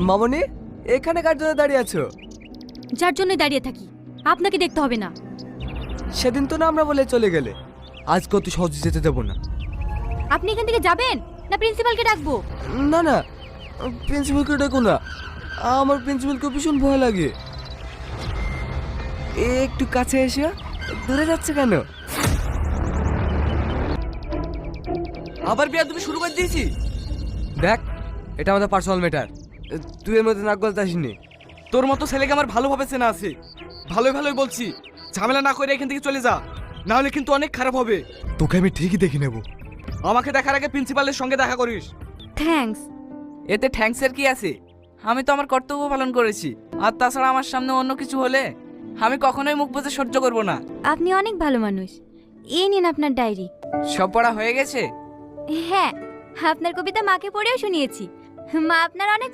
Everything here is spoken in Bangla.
মামনি, এখানে কার জন্য দাঁড়িয়ে আছো? যার জন্য দাঁড়িয়ে থাকি, আপনাকে দেখতে হবে না। সেদিন তো না আমরা বলে চলে গেলে, আজকে অত সহজে যেতে দেবো না। আপনি এখান থেকে যাবেন না প্রিন্সিপালকে ডাকবো? না না, প্রিন্সিপালকে ডাকো না, আমার প্রিন্সিপালকে ভীষণ ভয় লাগে। একটু কাছে এসো, দূরে যাচ্ছে কেন? আবার বিয়া তুমি শুরু করে দিয়েছি। দেখ, এটা আমাদের পার্সোনাল ম্যাটার, তুই এর মধ্যে নাক গলতে আসিনি। তোর মতো ছেলেকে আমার ভালোভাবে চেনা আছে, ভালোই ভালোই বলছি, ঝামেলা না করে এখান থেকে চলে যা, না হলে কিন্তু অনেক খারাপ হবে। তোকে আমি ঠিকই দেখে নেব। আমাকে দেখার আগে প্রিন্সিপালের সঙ্গে দেখা করিস। থ্যাঙ্কস। এতে থ্যাঙ্কসের কি আছে? আমি তো আমার কর্তব্য পালন করেছি। আর তাছাড়া আমার সামনে অন্য কিছু হলে আমি কখনোই মুখ বুজে সহ্য করব না। আপনি অনেক ভালো মানুষ। এই নিন আপনার ডায়েরি। সব পড়া হয়ে গেছে? হ্যাঁ, আপনার কবিতা মাকে পড়েও শুনিয়েছি। মা আপনার অনেক